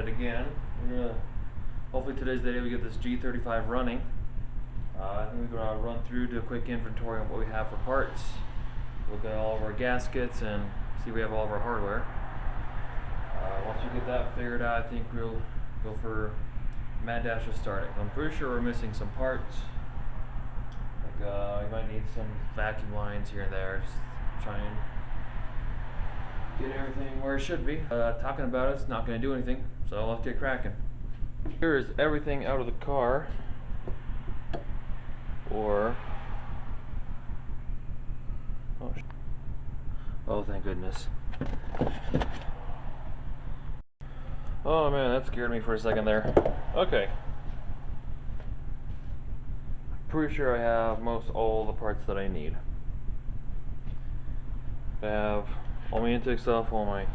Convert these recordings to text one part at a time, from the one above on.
it again. Hopefully today's the day we get this G35 running. I think we're going to run through, do a quick inventory on what we have for parts, look at all of our gaskets, and see if we have all of our hardware. Once we get that figured out, I think we'll go for mad dash to start it. I'm pretty sure we're missing some parts. Like we might need some vacuum lines here and there, just try and get everything where it should be. Talking about it's not going to do anything, so let's get cracking. Here is everything out of the car. Oh, thank goodness. Oh man, that scared me for a second there. Okay. Pretty sure I have most all the parts that I need. I have all my intake stuff, all my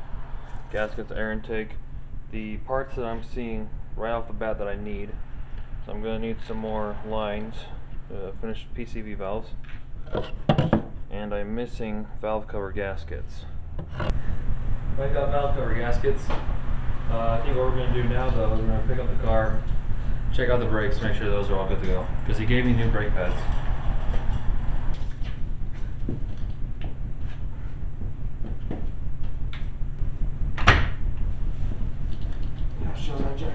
gaskets, air intake, the parts that I'm seeing right off the bat that I need. So I'm going to need some more lines, finished PCV valves, and I'm missing valve cover gaskets. I got valve cover gaskets. I think what we're going to do now though is we're going to pick up the car, check out the brakes, make sure those are all good to go, because he gave me new brake pads. Show that jack,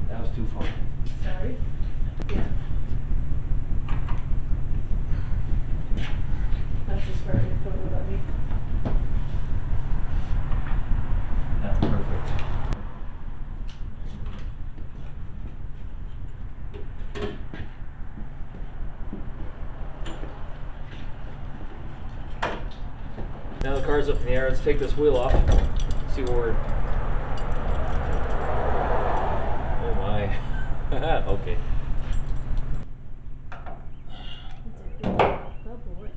that was too far. Sorry? Yeah. That's just where I put it on me. That's perfect. Now the car's up in the air, let's take this wheel off, see what we're... Oh my. Okay. Oh boy.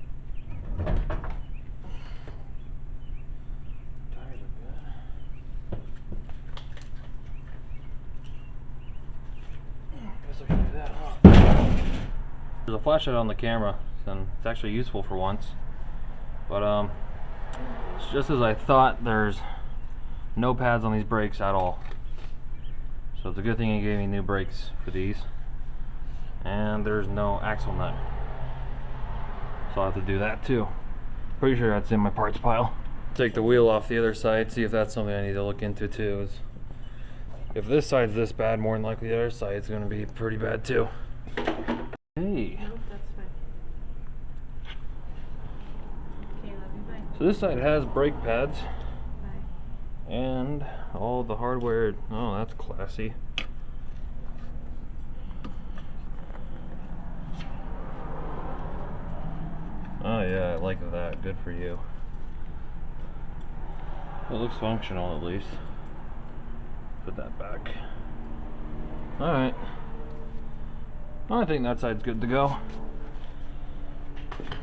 Tires are good. Guess I should do that, huh? There's a flashlight on the camera, and it's actually useful for once. But it's just as I thought, there's no pads on these brakes at all. So it's a good thing he gave me new brakes for these. And there's no axle nut. So I'll have to do that too. Pretty sure that's in my parts pile. Take the wheel off the other side, see if that's something I need to look into too. If this side's this bad, more than likely the other side's going to be pretty bad too. Hey. Nope, that's fine. Okay, love you, bye. So this side has brake pads. Bye. And all the hardware. Oh, that's classy. Oh yeah, I like that. Good for you. It looks functional at least. Put that back. Alright. I think that side's good to go.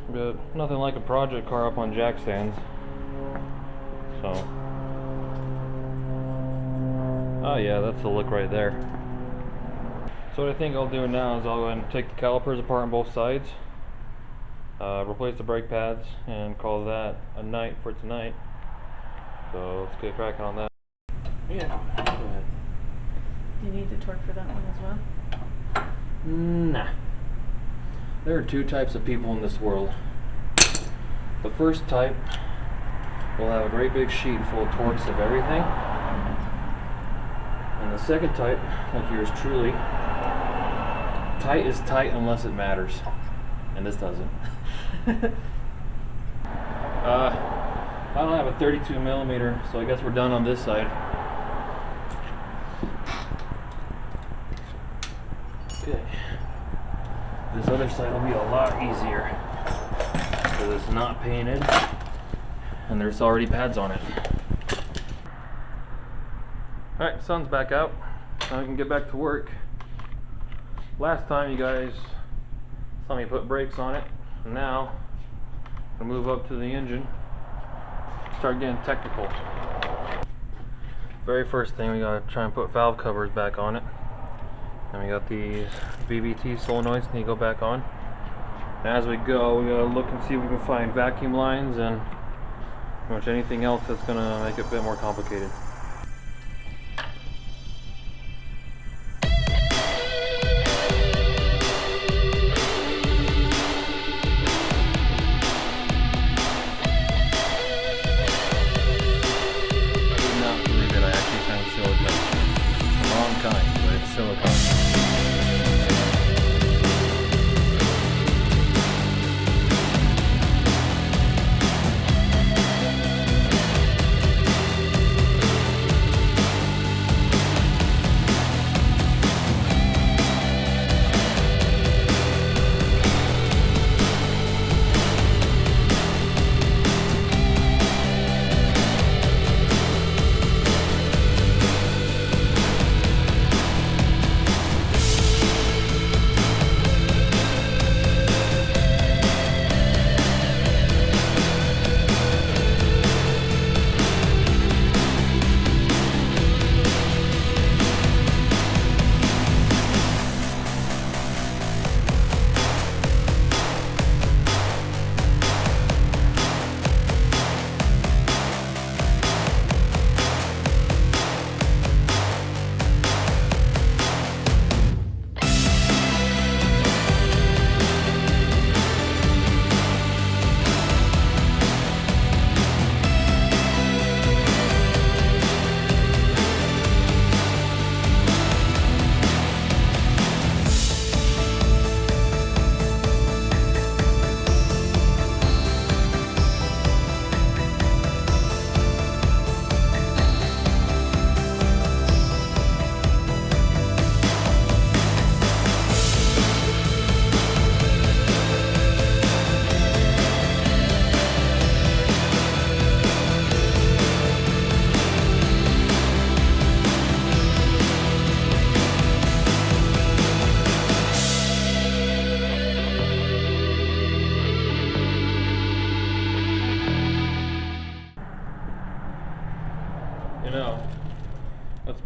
But nothing like a project car up on jack stands. So. Oh yeah, that's the look right there. So what I think I'll do now is I'll go ahead and take the calipers apart on both sides, replace the brake pads, and call that a night for tonight. So let's get cracking on that. Yeah, go ahead. Do you need the torque for that one as well? Nah. There are two types of people in this world. The first type will have a great big sheet full of torques of everything. And the second type, like yours truly, tight is tight unless it matters. And this doesn't. I don't have a 32 millimeter, so I guess we're done on this side. Okay. This other side will be a lot easier because it's not painted and there's already pads on it. Alright, sun's back out. Now we can get back to work. Last time you guys saw me put brakes on it. Now I'm gonna move up to the engine, start getting technical. Very first thing, we gotta try and put valve covers back on it. And we got these BBT solenoids need to go back on. And as we go, we gotta look and see if we can find vacuum lines and pretty much anything else that's gonna make it a bit more complicated.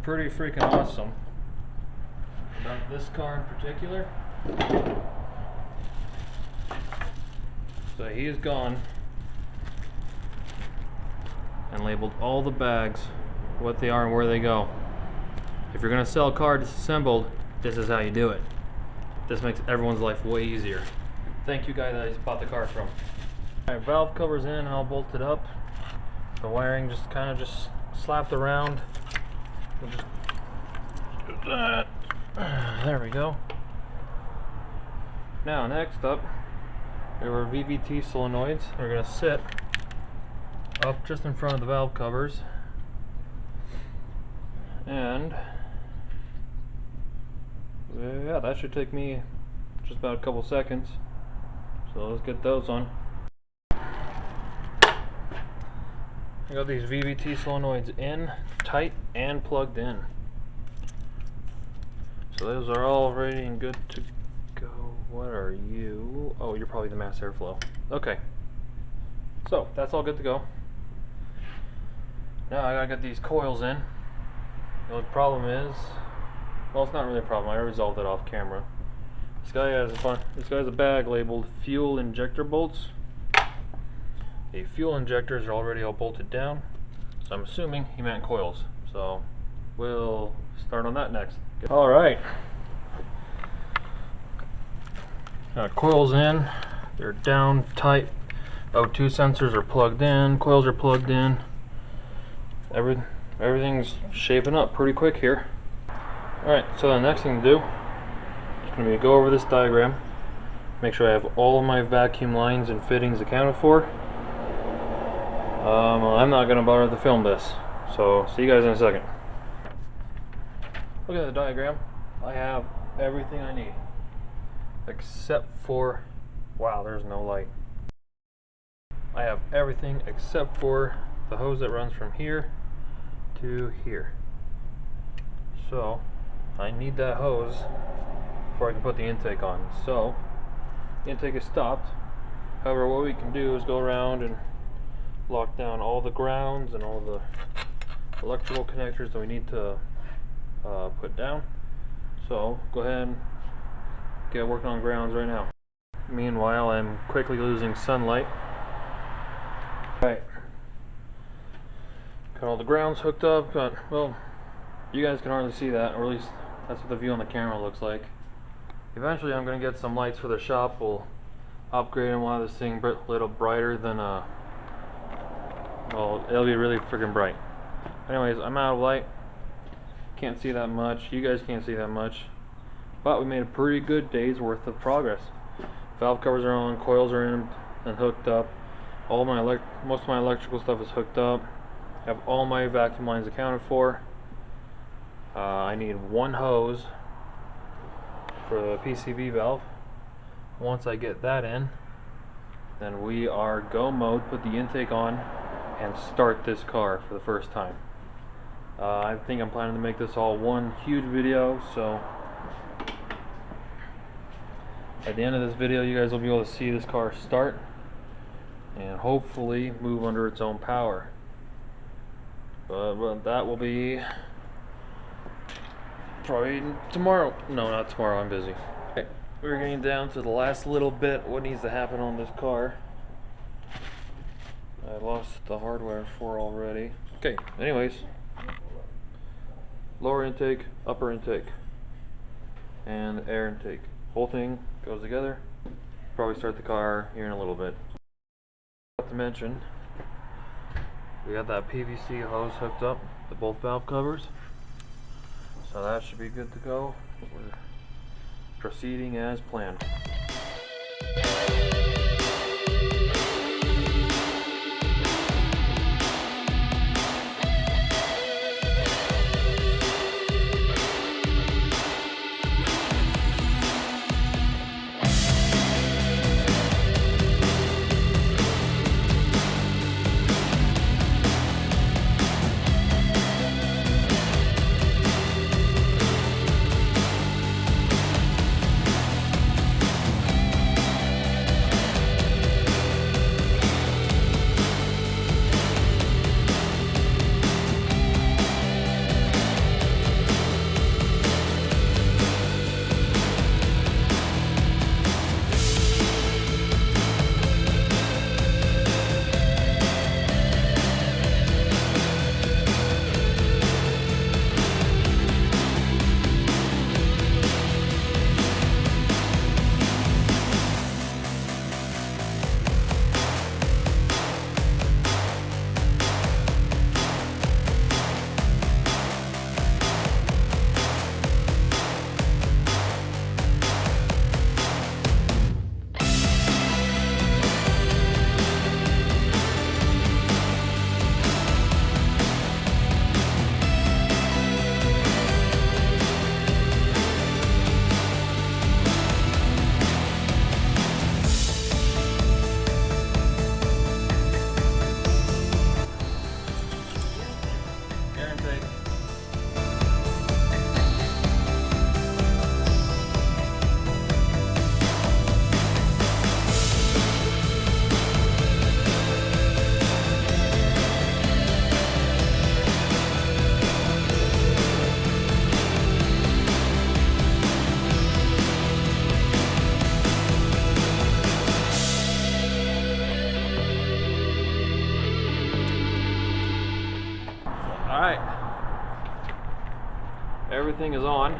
pretty freaking awesome about this car in particular. So he is gone and labeled all the bags, what they are and where they go. If you're gonna sell a car disassembled, this is how you do it. This makes everyone's life way easier. Thank you guy that I bought the car from. Alright, valve covers in, all bolted up. The wiring just kind of slapped around. We'll just do that. There we go. Now next up, there were VVT solenoids. They're gonna sit up just in front of the valve covers. And yeah, that should take me just about a couple seconds. So let's get those on. I got these VVT solenoids in, tight, and plugged in. So those are all ready and good to go. What are you? Oh, you're probably the mass airflow. Okay. So that's all good to go. Now I gotta get these coils in. The only problem is, well, it's not really a problem. I resolved it off camera. This guy has a bag labeled fuel injector bolts. The fuel injectors are already all bolted down, so I'm assuming he meant coils. So we'll start on that next. All right. Coils in. They're down tight. O2 sensors are plugged in. Coils are plugged in. Everything's shaping up pretty quick here. Alright, so the next thing to do is going to be go over this diagram, make sure I have all of my vacuum lines and fittings accounted for. I'm not going to bother to film this, so see you guys in a second. Look at the diagram. I have everything I need except for, wow, there's no light. I have everything except for the hose that runs from here to here. So I need that hose before I can put the intake on. So the intake is stopped. However, what we can do is go around and lock down all the grounds and all the electrical connectors that we need to put down. So go ahead and get working on grounds right now. Meanwhile, I'm quickly losing sunlight. Alright, got all the grounds hooked up. Well, you guys can hardly see that, or at least that's what the view on the camera looks like. Eventually I'm going to get some lights for the shop. We'll upgrade them. We'll have this thing a little brighter than well, it'll be really freaking bright. Anyways, I'm out of light. Can't see that much. You guys can't see that much. But we made a pretty good day's worth of progress. Valve covers are on, coils are in and hooked up. Most of my electrical stuff is hooked up. I have all my vacuum lines accounted for. I need one hose for the PCV valve. Once I get that in, then we are go mode, put the intake on, and start this car for the first time. I think I'm planning to make this all one huge video, so at the end of this video you guys will be able to see this car start and hopefully move under its own power. But that will be probably tomorrow. No, not tomorrow, I'm busy. Okay, we're getting down to the last little bit, what needs to happen on this car. I lost the hardware for already. Okay, anyways. Lower intake, upper intake, and air intake. Whole thing goes together. Probably start the car here in a little bit. Not to mention, we got that PVC hose hooked up to both valve covers. So that should be good to go. We're proceeding as planned. Alright. Everything is on.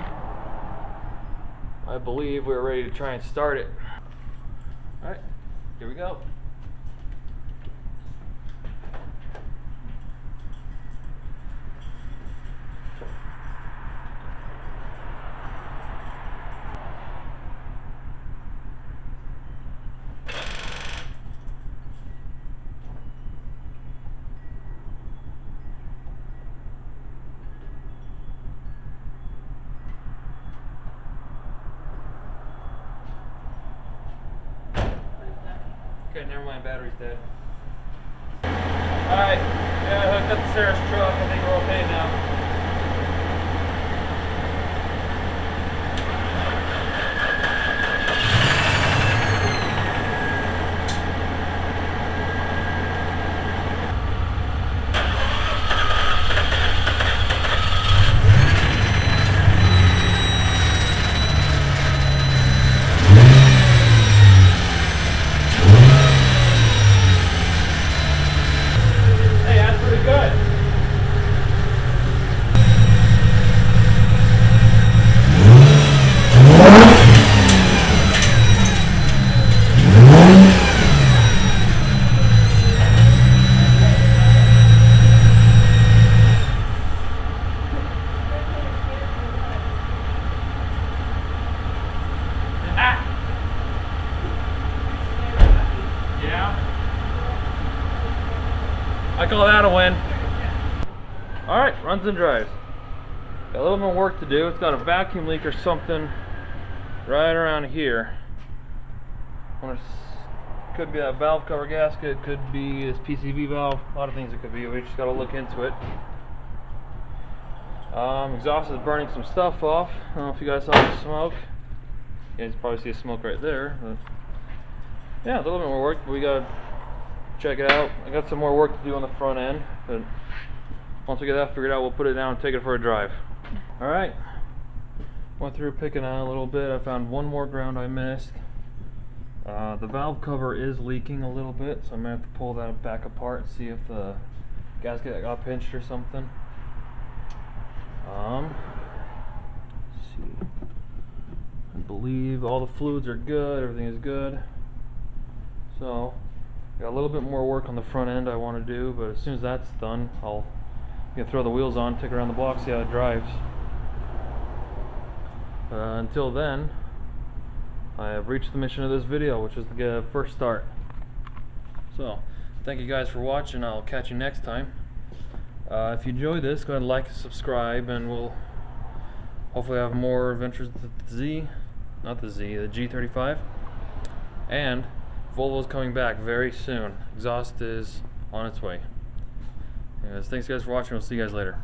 I believe we're ready to try and start it. Alright, here we go. Okay, never mind, battery's dead. Alright, yeah, I hooked up to Sarah's truck. I think we're okay now. Hey, that's pretty good. Yeah. I call that a win. Alright, runs and drives. Got a little more work to do. It's got a vacuum leak or something right around here. Could be that valve cover gasket, could be this PCV valve, a lot of things it could be. We just got to look into it. Exhaust is burning some stuff off. I don't know if you guys saw the smoke. You guys probably see a smoke right there. But yeah, it's a little bit more work, but we got to check it out. I got some more work to do on the front end, but once we get that figured out, we'll put it down and take it for a drive. Alright, went through picking out a little bit. I found one more ground I missed. The valve cover is leaking a little bit, so I'm going to have to pull that back apart and see if the gasket got pinched or something. Let's see. I believe all the fluids are good, everything is good. So, got a little bit more work on the front end I want to do, but as soon as that's done, I'll throw the wheels on, take it around the block, see how it drives. Until then, I have reached the mission of this video, which is to get a first start. So, thank you guys for watching. I'll catch you next time. If you enjoyed this, go ahead and like and subscribe, and we'll hopefully have more adventures with the G35. And Volvo's coming back very soon. Exhaust is on its way. Anyways, thanks guys for watching. We'll see you guys later.